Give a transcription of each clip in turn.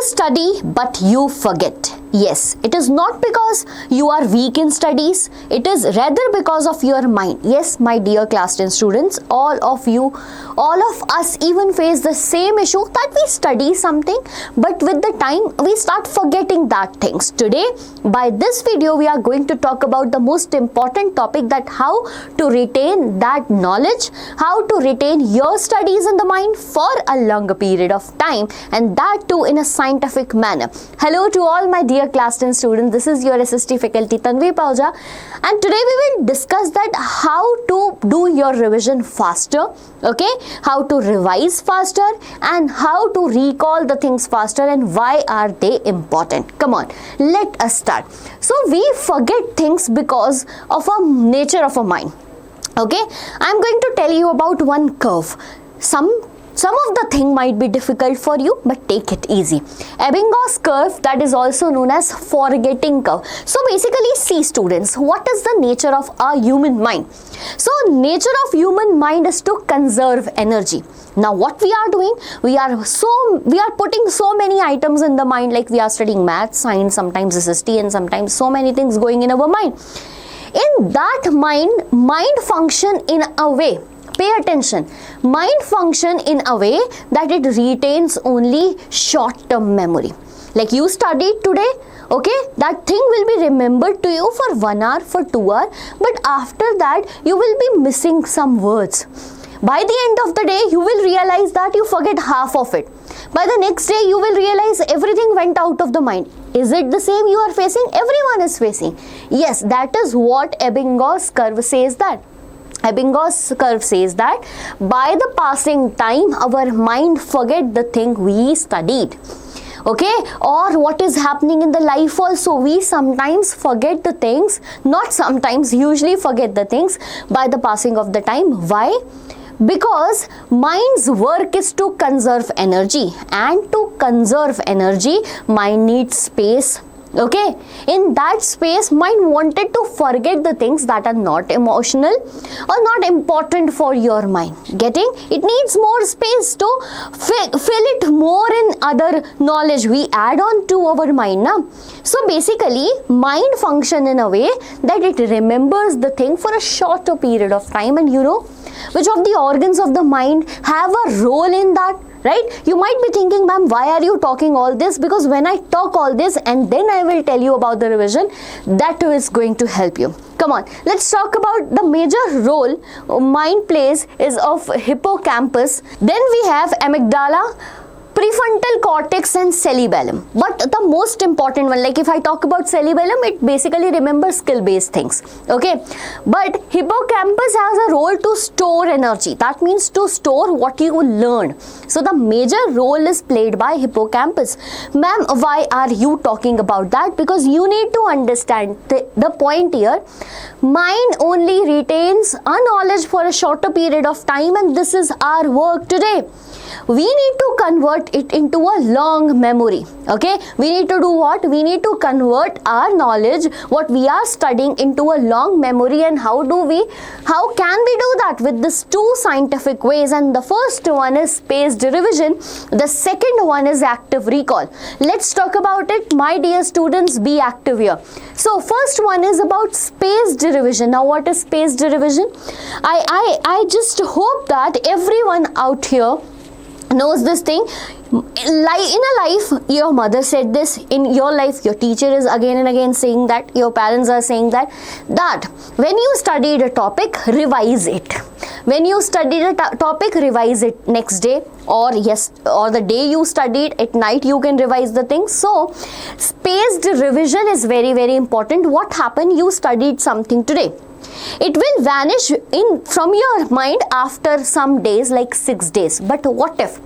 study but you forget. Yes, it is not because you are weak in studies, it is rather because of your mind. Yes, my dear class 10 students, all of us even face the same issue that we study something, but with the time we start forgetting that things. Today, by this video, we are going to talk about the most important topic, that how to retain that knowledge, how to retain your studies in the mind for a longer period of time, and that too in a scientific manner. Hello to all my dear class 10 students, this is your SST faculty Tanvi Pauja, and today we will discuss that how to do your revision faster, okay, how to revise faster and how to recall the things faster and why are they important. Come on, let us start. So we forget things because of a nature of a mind, okay. I'm going to tell you about one curve. Some of the thing might be difficult for you, but take it easy. Ebbinghaus curve, that is also known as forgetting curve. So basically, see students, what is the nature of our human mind? So nature of human mind is to conserve energy. Now what we are doing, we are putting so many items in the mind, like we are studying math, science, sometimes SST, and sometimes so many things going in our mind. In that mind function in a way, pay attention, mind function in a way that it retains only short-term memory. Like you studied today, okay, that thing will be remembered to you for 1 hour, for 2 hours, but after that you will be missing some words. By the end of the day, you will realize that you forget half of it. By the next day, you will realize everything went out of the mind. Is it the same you are facing? Everyone is facing. Yes, that is what Ebbinghaus curve says that. Ebbinghaus curve says that by the passing time, our mind forget the thing we studied. Okay, or what is happening in the life also, we sometimes forget the things, not sometimes, usually forget the things by the passing of the time. Why? Because mind's work is to conserve energy, and to conserve energy, mind needs space. Okay, in that space, mind wanted to forget the things that are not emotional or not important for your mind. Getting? It needs more space to fill it more in other knowledge we add on to our mind. Na? So basically, mind function in a way that it remembers the thing for a shorter period of time. And you know, which of the organs of the mind have a role in that? Right? You might be thinking, ma'am, why are you talking all this? Because when I talk all this and then I will tell you about the revision, that too is going to help you. Come on, let's talk about the major role mind plays is of hippocampus. Then we have amygdala, prefrontal cortex and cerebellum. But the most important one, like if I talk about cerebellum, it basically remembers skill-based things. Okay, but hippocampus has a role to store energy. That means to store what you learned. So the major role is played by hippocampus. Ma'am, why are you talking about that? Because you need to understand the point here. Mind only retains a knowledge for a shorter period of time, and this is our work today. We need to convert it into a long memory. Okay, we need to do what? We need to convert our knowledge, what we are studying, into a long memory. And how can we do that? With these two scientific ways. And the first one is spaced revision, the second one is active recall. Let's talk about it, my dear students. Be active here. So first one is about spaced revision. Now what is spaced revision? I just hope that everyone out here knows this thing. In a life, your mother said this. In your life, your teacher is again and again saying that. Your parents are saying that when you studied a topic, revise it. When you studied a topic, revise it next day, or the day you studied at night, you can revise the thing. So spaced revision is very, very important. What happened? You studied something today. It will vanish from your mind after some days, like 6 days. But what if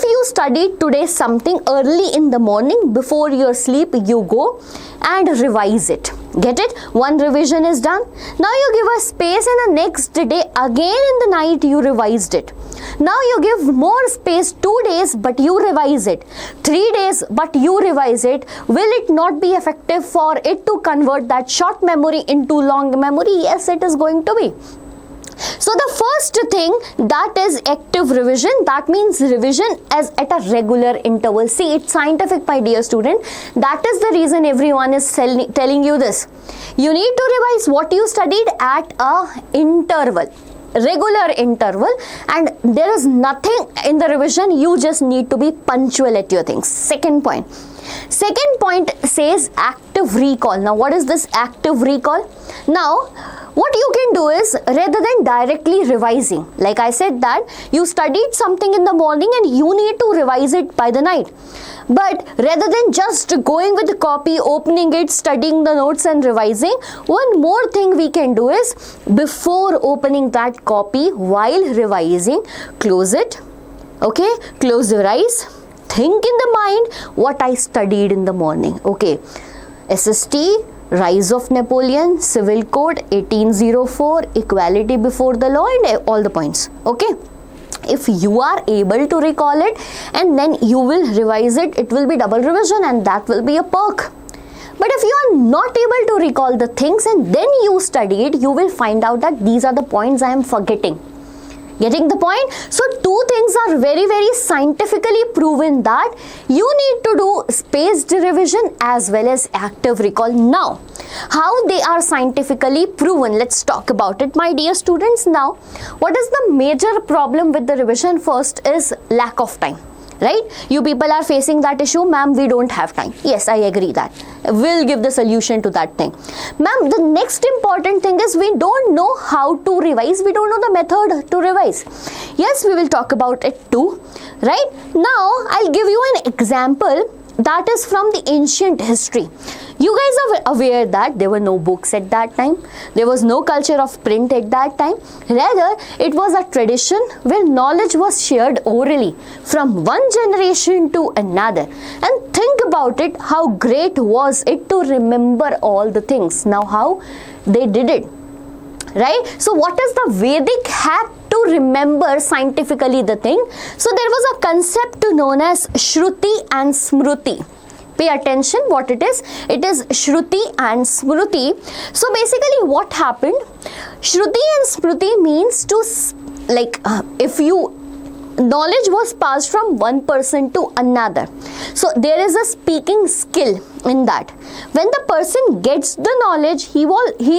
you studied today something early in the morning, before your sleep you go and revise it? Get it? One revision is done. Now you give a space, and the next day again in the night you revised it. Now you give more space, 2 days, but you revise it. 3 days, but you revise it. Will it not be effective for it to convert that short memory into long memory? Yes, it is going to be. So the first thing, that is active revision. That means revision as at a regular interval. See, it's scientific, my dear student. That is the reason everyone is telling you this. You need to revise what you studied at a interval, regular interval, and there is nothing in the revision. You just need to be punctual at your things. Second point says active recall. Now what is this active recall? Now what you can do is, rather than directly revising, like I said that you studied something in the morning and you need to revise it by the night, but rather than just going with the copy, opening it, studying the notes and revising, one more thing we can do is, before opening that copy, while revising, close it, okay, close your eyes, think in the mind what I studied in the morning, okay, SST, Rise of Napoleon, Civil Code, 1804, Equality before the law, and all the points, okay. If you are able to recall it and then you will revise it, it will be double revision and that will be a perk. But if you are not able to recall the things and then you study it, you will find out that these are the points I am forgetting. Getting the point? So two things are very, very scientifically proven, that you need to do spaced revision as well as active recall. Now, how they are scientifically proven? Let's talk about it, my dear students. Now, what is the major problem with the revision? First is lack of time. Right? You people are facing that issue, ma'am, we don't have time. Yes, I agree that. We'll give the solution to that thing. Ma'am, the next important thing is we don't know how to revise. We don't know the method to revise. Yes, we will talk about it too. Right? Now, I'll give you an example that is from the ancient history. You guys are aware that there were no books at that time. There was no culture of print at that time. Rather, it was a tradition where knowledge was shared orally from one generation to another. And think about it, how great was it to remember all the things. Now, how they did it. Right? So, what is the Vedic had to remember scientifically the thing? So, there was a concept known as Shruti and Smruti. Pay attention what it is. It is Shruti and Smruti. So, basically what happened? Shruti and Smruti means to, if you, knowledge was passed from one person to another. So there is a speaking skill in that. When the person gets the knowledge, he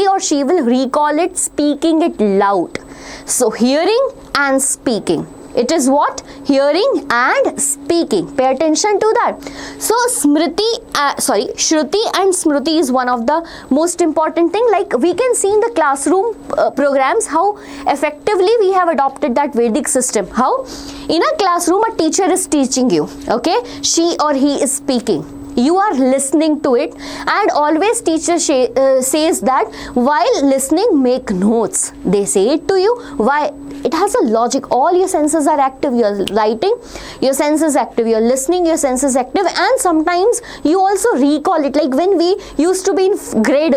or she will recall it, speaking it loud. So hearing and speaking. It is what? Hearing and speaking. Pay attention to that. So Shruti and Smruti is one of the most important thing. Like we can see in the classroom programs how effectively we have adopted that Vedic system. How? In a classroom, a teacher is teaching you. Okay? She or he is speaking. You are listening to it, and always teacher says that while listening, make notes. They say it to you. Why? It has a logic. All your senses are active. You're writing, your senses active. You're listening, your senses active. And sometimes you also recall it. Like when we used to be in grade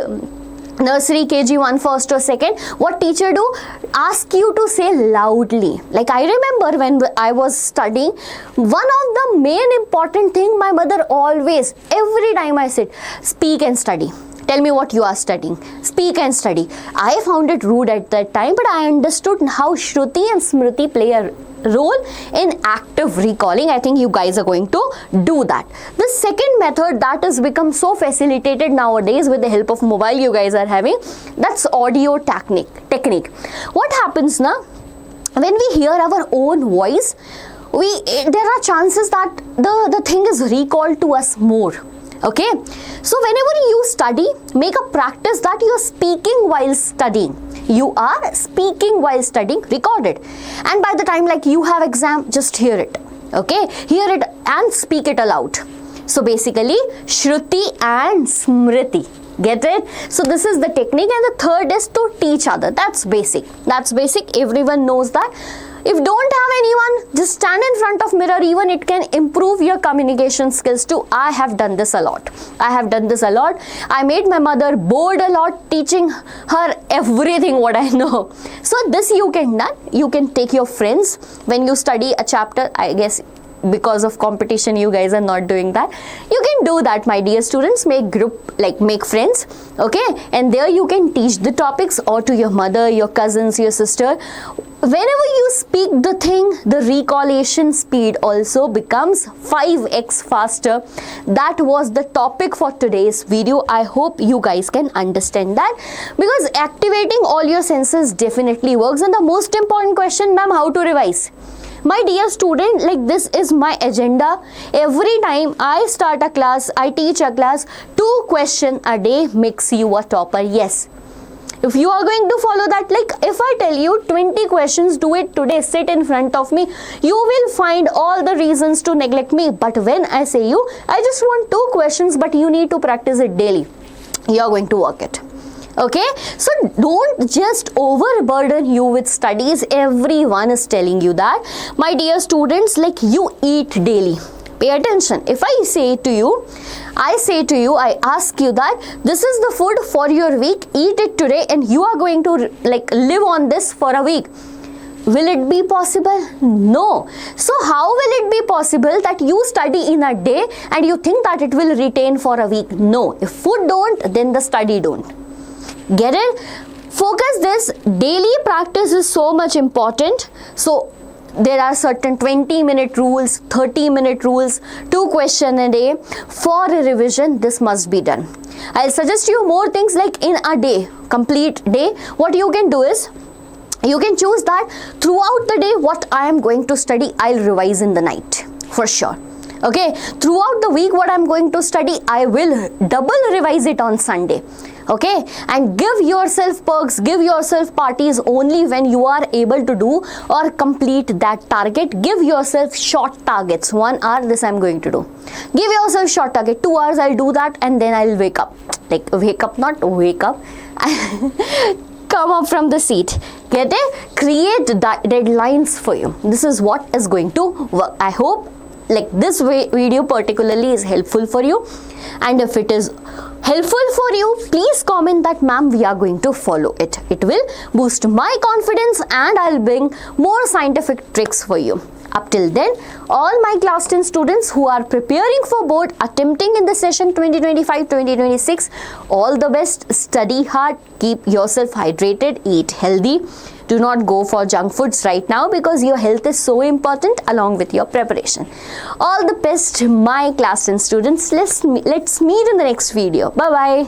nursery, KG1, first or second, what teacher do? Ask you to say loudly. Like I remember when I was studying, one of the main important thing my mother always, every time I said, speak and study. Tell me what you are studying. Speak and study. I found it rude at that time, but I understood how Shruti and Smriti play a role in active recalling. I think you guys are going to do that. The second method that has become so facilitated nowadays with the help of mobile you guys are having, that's audio technique. What happens now? When we hear our own voice, there are chances that the thing is recalled to us more. Okay, so whenever you study, make a practice that you are speaking while studying. You are speaking while studying, record it. And by the time like you have exam, just hear it. Okay, hear it and speak it aloud. So basically, Shruti and Smriti. Get it? So this is the technique, and the third is to teach other. That's basic. That's basic. Everyone knows that. If don't have anyone, just stand in front of mirror. Even it can improve your communication skills too. I have done this a lot. I made my mother bored a lot, teaching her everything what I know. So this you can do. You can take your friends when you study a chapter. I guess because of competition you guys are not doing that. You can do that, my dear students. Make group, like make friends, okay, and there you can teach the topics or to your mother, your cousins, your sister. Whenever you speak the thing, the recollection speed also becomes 5x faster. That was the topic for today's video. I hope you guys can understand that, because activating all your senses definitely works. And the most important question, ma'am, how to revise? My dear student, like this is my agenda. Every time I start a class, I teach a class, 2 questions a day makes you a topper. Yes. If you are going to follow that, like if I tell you 20 questions, do it today, sit in front of me, you will find all the reasons to neglect me. But when I say you, I just want 2 questions, but you need to practice it daily, you are going to work it. Okay, so don't just overburden you with studies. Everyone is telling you that. My dear students, like you eat daily. Pay attention. If I say to you, I ask you that this is the food for your week, eat it today, and you are going to like live on this for a week. Will it be possible? No. So how will it be possible that you study in a day and you think that it will retain for a week? No. If food don't, then the study don't. Get it? Focus this. Daily practice is so much important. So there are certain 20-minute rules, 30-minute rules, 2 questions a day for a revision. This must be done. I'll suggest you more things, like in a day, complete day. What you can do is, you can choose that throughout the day what I am going to study, I'll revise in the night for sure. Okay, throughout the week what I'm going to study, I will double revise it on Sunday. Okay, and give yourself perks, give yourself parties only when you are able to do or complete that target. Give yourself short targets. 1 hour, this I'm going to do. Give yourself short target. 2 hours, I'll do that, and then I'll wake up. Like wake up, not wake up. Come up from the seat. Get it? Create deadlines for you. This is what is going to work. I hope like this video particularly is helpful for you, and if it is helpful for you, please comment that, ma'am, we are going to follow it. It will boost my confidence and I'll bring more scientific tricks for you. Up till then, all my class 10 students who are preparing for board, attempting in the session 2025-2026, all the best. Study hard, keep yourself hydrated, eat healthy. Do not go for junk foods right now, because your health is so important along with your preparation. All the best, my class 10 students. Let's meet in the next video. Bye bye.